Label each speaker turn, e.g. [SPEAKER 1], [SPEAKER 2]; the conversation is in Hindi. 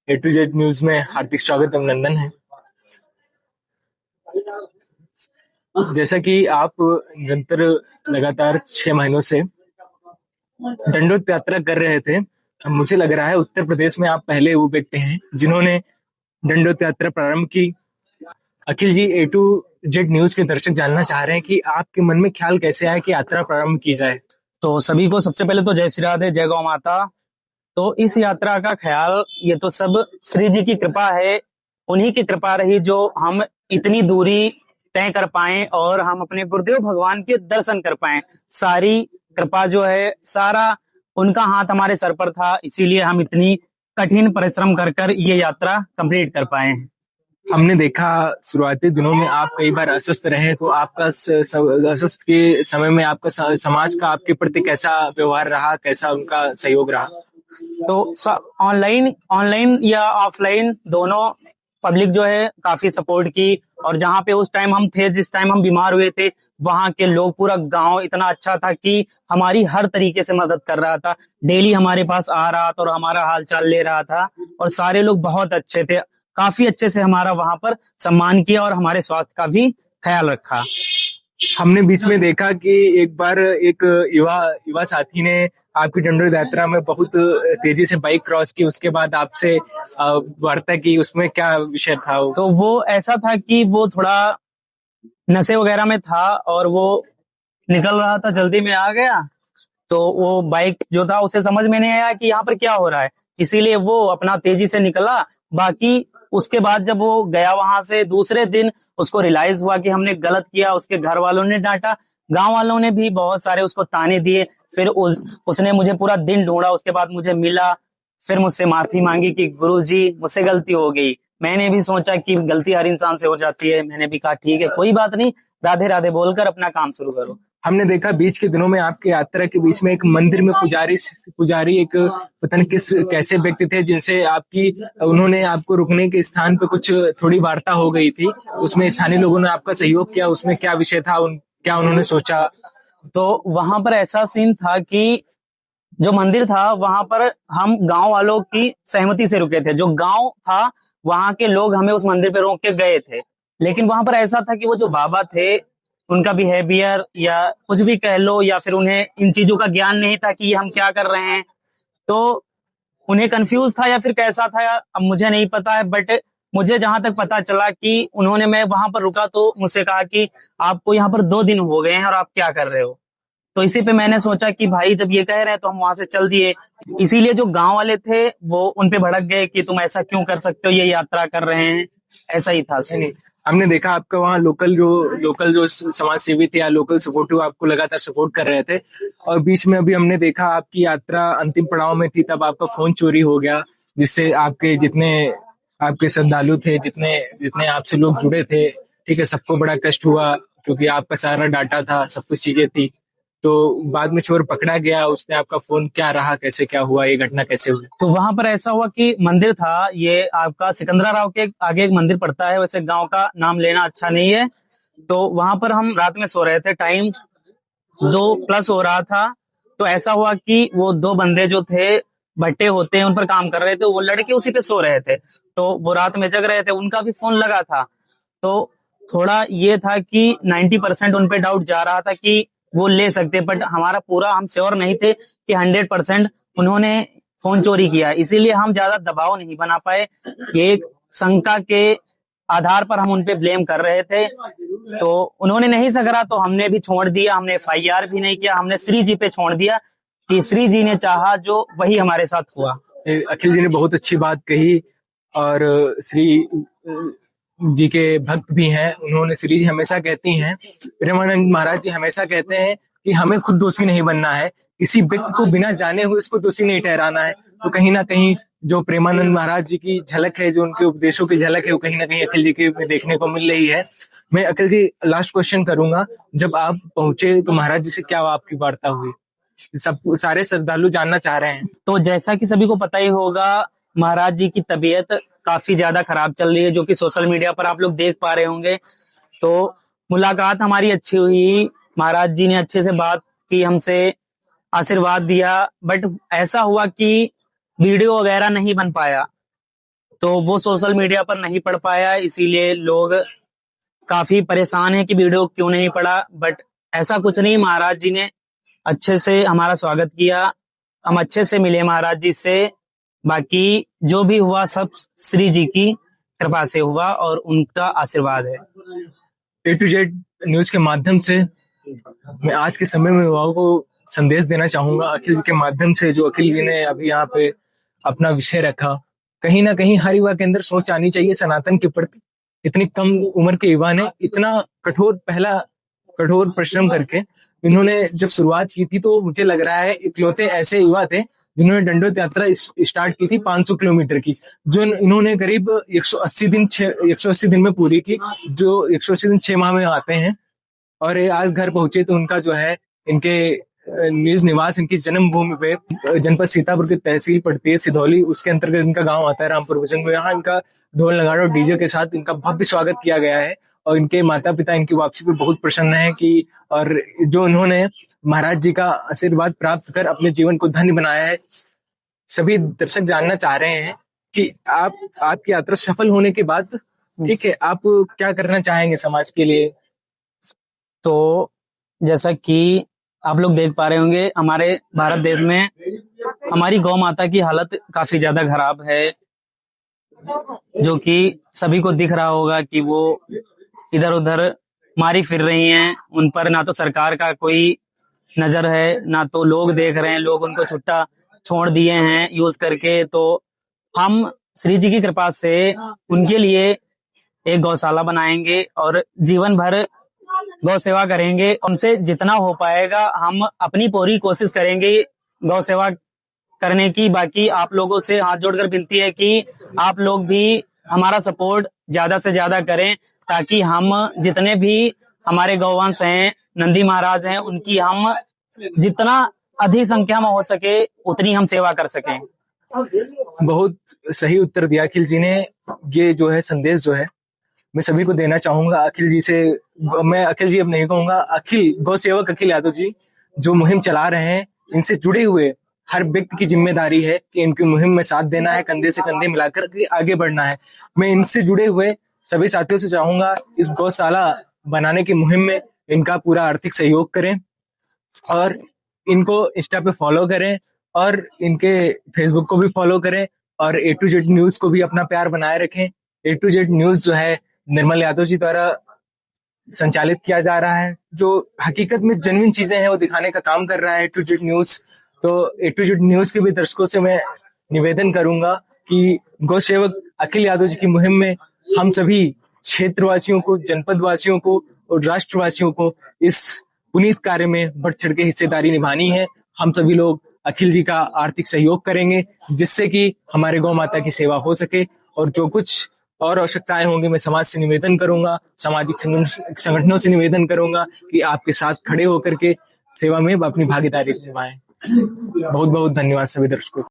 [SPEAKER 1] ए टू जेड न्यूज में हार्दिक स्वागत अभिनंदन है। जैसा कि आप निरंतर लगातार 6 महीनों से दंडोत यात्रा कर रहे थे, मुझे लग रहा है उत्तर प्रदेश में आप पहले वो व्यक्ति हैं जिन्होंने दंडोत यात्रा प्रारंभ की। अखिल जी, ए टू जेड न्यूज के दर्शक जानना चाह रहे हैं कि आपके मन में ख्याल कैसे आया कि यात्रा प्रारंभ की जाए।
[SPEAKER 2] तो सभी को सबसे पहले तो जय श्री राधे, जय गौ माता। तो इस यात्रा का ख्याल ये तो सब श्री जी की कृपा है, उन्हीं की कृपा रही जो हम इतनी दूरी तय कर पाए और हम अपने गुरुदेव भगवान के दर्शन कर पाए। सारी कृपा जो है, सारा उनका हाथ हमारे सर पर था, इसीलिए हम इतनी कठिन परिश्रम कर कर ये यात्रा कंप्लीट कर पाए।
[SPEAKER 1] हमने देखा शुरुआती दिनों में आप कई बार अस्वस्थ रहे, तो आपका अस्वस्थ के समय में आपका समाज का आपके प्रति कैसा व्यवहार रहा, कैसा उनका सहयोग रहा?
[SPEAKER 2] तो ऑनलाइन ऑनलाइन या ऑफलाइन दोनों पब्लिक जो है काफी सपोर्ट की। और जहाँ पे उस टाइम हम थे, जिस टाइम हम बीमार हुए थे, वहाँ के लोग, पूरा गांव इतना अच्छा था कि हमारी हर तरीके से मदद कर रहा था। डेली हमारे पास आ रहा था और हमारा हाल चाल ले रहा था, और सारे लोग बहुत अच्छे थे। काफी अच्छे से हमारा वहां पर सम्मान किया और हमारे स्वास्थ्य का भी ख्याल रखा।
[SPEAKER 1] हमने बीच में देखा कि एक बार एक युवा युवा साथी ने आपकी दंडोत यात्रा में बहुत तेजी से बाइक क्रॉस की, उसके बाद आपसे वार्ता की। उसमें क्या विषय था?
[SPEAKER 2] तो वो ऐसा था कि वो थोड़ा नशे वगैरह में था और वो निकल रहा था, जल्दी में आ गया। तो वो बाइक जो था उसे समझ में नहीं आया कि यहाँ पर क्या हो रहा है, इसीलिए वो अपना तेजी से निकला। बाकी उसके बाद जब वो गया वहां से, दूसरे दिन उसको रियलाइज हुआ कि हमने गलत किया। उसके घर वालों ने डांटा, गांव वालों ने भी बहुत सारे उसको ताने दिए। फिर उसने मुझे पूरा दिन ढूंढा, उसके बाद मुझे मिला, फिर मुझसे माफी मांगी कि गुरुजी मुझसे गलती हो गई। मैंने भी सोचा कि गलती हर इंसान से हो जाती है, मैंने भी कहा ठीक है कोई बात नहीं, राधे राधे बोलकर अपना काम शुरू करो।
[SPEAKER 1] हमने देखा बीच के दिनों में आपकी यात्रा के बीच में एक मंदिर में पुजारी एक पता नहीं किस कैसे व्यक्ति थे जिनसे आपकी उन्होंने आपको रुकने के स्थान पे कुछ थोड़ी वार्ता हो गई थी। उसमें स्थानीय लोगों ने आपका सहयोग किया, उसमें क्या विषय था, क्या उन्होंने सोचा?
[SPEAKER 2] तो वहां पर ऐसा सीन था कि जो मंदिर था वहां पर हम गांव वालों की सहमति से रुके थे। जो गांव था वहां के लोग हमें उस मंदिर पे रोक के गए थे, लेकिन वहां पर ऐसा था कि वो जो बाबा थे, उनका बिहेवियर या कुछ भी कह लो, या फिर उन्हें इन चीजों का ज्ञान नहीं था कि ये हम क्या कर रहे हैं। तो उन्हें कंफ्यूज था या फिर कैसा था, अब मुझे नहीं पता है। बट मुझे जहां तक पता चला कि उन्होंने, मैं वहां पर रुका तो मुझसे कहा कि आपको यहाँ पर 2 दिन हो गए हैं और आप क्या कर रहे हो। तो इसी पे मैंने सोचा कि भाई जब ये कह रहे हैं तो हम वहां से चल दिए। इसीलिए जो गांव वाले थे वो उन पे भड़क गए कि तुम ऐसा क्यों कर सकते हो, ये यात्रा कर रहे हैं। ऐसा ही था।
[SPEAKER 1] नहीं, हमने देखा आपका वहाँ लोकल जो समाज सेवी थे या लोकल सपोर्टिव आपको लगातार सपोर्ट कर रहे थे, और बीच में अभी हमने देखा आपकी यात्रा अंतिम पड़ाव में थी, तब आपका फोन चोरी हो गया, जिससे आपके जितने आपके श्रद्धालु थे, जितने जितने आपसे लोग जुड़े थे, ठीक है, सबको बड़ा कष्ट हुआ क्योंकि आपका सारा डाटा था, सब कुछ चीजें थी। तो बाद में चोर पकड़ा गया, उसने आपका फोन क्या रहा, कैसे क्या हुआ, ये घटना कैसे हुई?
[SPEAKER 2] तो वहां पर ऐसा हुआ कि मंदिर था, ये आपका सिकंदरा राव के आगे एक मंदिर पड़ता है, वैसे गांव का नाम लेना अच्छा नहीं है। तो वहां पर हम रात में सो रहे थे, टाइम 2+ हो रहा था। तो ऐसा हुआ कि वो 2 बंदे जो थे, भट्टे होते हैं उन पर काम कर रहे थे, वो लड़के उसी पे सो रहे थे। तो वो रात में जग रहे थे, उनका भी फोन लगा था। तो थोड़ा ये था कि 90% उन पे डाउट जा रहा था कि वो ले सकते, बट हमारा पूरा हम श्योर नहीं थे कि 100% उन्होंने फोन चोरी किया। इसीलिए हम ज्यादा दबाव नहीं बना पाए। एक शंका के आधार पर हम उन पे ब्लेम कर रहे थे, तो उन्होंने नहीं सकरा तो हमने भी छोड़ दिया। हमने FIR भी नहीं किया, हमने श्री जी पे छोड़ दिया कि श्री जी ने चाहा जो वही हमारे साथ हुआ।
[SPEAKER 1] अखिल जी ने बहुत अच्छी बात कही, और श्री जी के भक्त भी हैं। उन्होंने, श्री जी हमेशा कहती हैं, प्रेमानंद महाराज जी हमेशा कहते हैं कि हमें खुद दोषी नहीं बनना है, किसी व्यक्ति को बिना जाने हुए उसको दोषी नहीं ठहराना है। तो कहीं ना कहीं जो प्रेमानंद महाराज जी की झलक है, जो उनके उपदेशों की झलक है, वो कहीं ना कहीं अखिल जी के में देखने को मिल रही है। मैं अखिल जी लास्ट क्वेश्चन करूंगा, जब आप पहुंचे तो महाराज जी से क्या आपकी वार्ता हुई? सब सारे श्रद्धालु जानना चाह रहे हैं।
[SPEAKER 2] तो जैसा कि सभी को पता ही होगा, महाराज जी की तबीयत काफी ज्यादा खराब चल रही है, जो कि सोशल मीडिया पर आप लोग देख पा रहे होंगे। तो मुलाकात हमारी अच्छी हुई, महाराज जी ने अच्छे से बात की, हमसे आशीर्वाद दिया। बट ऐसा हुआ कि वीडियो वगैरह नहीं बन पाया। तो वो सोशल मीडिया पर नहीं पढ़ पाया, इसीलिए लोग काफी परेशान है कि वीडियो क्यों नहीं पड़ा। बट ऐसा कुछ नहीं, महाराज जी ने अच्छे से हमारा स्वागत किया, हम अच्छे से मिले महाराज जी से। बाकी जो भी हुआ सब श्री जी की कृपा से हुआ और उनका आशीर्वाद है।
[SPEAKER 1] ए टू जेड न्यूज के माध्यम से मैं आज के समय में युवाओं को संदेश देना चाहूंगा, अखिल जी के माध्यम से। जो अखिल जी ने अभी यहाँ पे अपना विषय रखा, कहीं ना कहीं हर युवा के अंदर सोच आनी चाहिए सनातन के प्रति। इतनी कम उम्र के युवा ने इतना कठोर परिश्रम करके इन्होंने जब शुरुआत की थी, तो मुझे लग रहा है इकलौते ऐसे युवा थे जिन्होंने दंडोत यात्रा स्टार्ट की थी 500 किलोमीटर की, जो इन्होंने करीब 180 दिन में पूरी की, जो 180 दिन 6 माह में आते हैं। और ये आज घर पहुंचे तो उनका जो है इनके निज निवास, इनकी जन्मभूमि पे जनपद सीतापुर की तहसील पड़ती है सिधौली, उसके अंतर्गत इनका गांव आता है रामपुर भजन। यहाँ इनका ढोल नगाड़े और डीजे के साथ इनका भव्य स्वागत किया गया है। और इनके माता पिता इनकी वापसी पे बहुत प्रसन्न है कि, और जो उन्होंने महाराज जी का आशीर्वाद प्राप्त कर अपने जीवन को धन्य बनाया है। सभी दर्शक जानना चाह रहे हैं कि आपकी यात्रा सफल होने के बाद, ठीक है, आप क्या करना चाहेंगे समाज के लिए?
[SPEAKER 2] तो जैसा कि आप लोग देख पा रहे होंगे, हमारे भारत देश में हमारी गौ माता की हालत काफी ज्यादा खराब है, जो कि सभी को दिख रहा होगा कि वो इधर उधर मारी फिर रही हैं। उन पर ना तो सरकार का कोई नजर है, ना तो लोग देख रहे हैं, लोग उनको छुट्टा छोड़ दिए हैं यूज करके। तो हम श्री जी की कृपा से उनके लिए एक गौशाला बनाएंगे और जीवन भर गौ सेवा करेंगे। हमसे जितना हो पाएगा हम अपनी पूरी कोशिश करेंगे गौ सेवा करने की। बाकी आप लोगों से हाथ जोड़कर विनती है कि आप लोग भी हमारा सपोर्ट ज्यादा से ज्यादा करें, ताकि हम जितने भी हमारे गौवंश हैं, नंदी महाराज हैं, उनकी हम जितना अधिक संख्या में हो सके उतनी हम सेवा कर सकें।
[SPEAKER 1] बहुत सही उत्तर दिया अखिल जी ने। ये जो है संदेश जो है मैं सभी को देना चाहूंगा अखिल जी से। मैं अखिल जी अब नहीं कहूंगा, अखिल गौ सेवक अखिल यादव जी जो मुहिम चला रहे हैं, इनसे जुड़े हुए हर व्यक्ति की जिम्मेदारी है कि इनकी मुहिम में साथ देना है, कंधे से कंधे मिलाकर के आगे बढ़ना है। मैं इनसे जुड़े हुए सभी साथियों से चाहूंगा इस गौशाला बनाने की मुहिम में इनका पूरा आर्थिक सहयोग करें और इनको इंस्टा पे फॉलो करें और इनके फेसबुक को भी फॉलो करें और ए टू जेड न्यूज को भी अपना प्यार बनाए रखें। ए टू जेड न्यूज जो है निर्मल यादव जी द्वारा संचालित किया जा रहा है, जो हकीकत में जेन्युइन चीजें हैं वो दिखाने का काम कर रहा है ए टू जेड न्यूज। तो ए टू जेड न्यूज के भी दर्शकों से मैं निवेदन करूंगा कि गौ सेवक अखिल यादव जी की मुहिम में हम सभी क्षेत्रवासियों को, जनपद वासियों को और राष्ट्रवासियों को इस पुनीत कार्य में बढ़ चढ़ के हिस्सेदारी निभानी है। हम सभी लोग अखिल जी का आर्थिक सहयोग करेंगे जिससे कि हमारे गौ माता की सेवा हो सके। और जो कुछ और आवश्यकताएं होंगी मैं समाज से निवेदन करूंगा, सामाजिक संगठनों से निवेदन करूंगा कि आपके साथ खड़े होकर के सेवा में अपनी भागीदारी निभाएं। बहुत बहुत धन्यवाद सभी दर्शकों।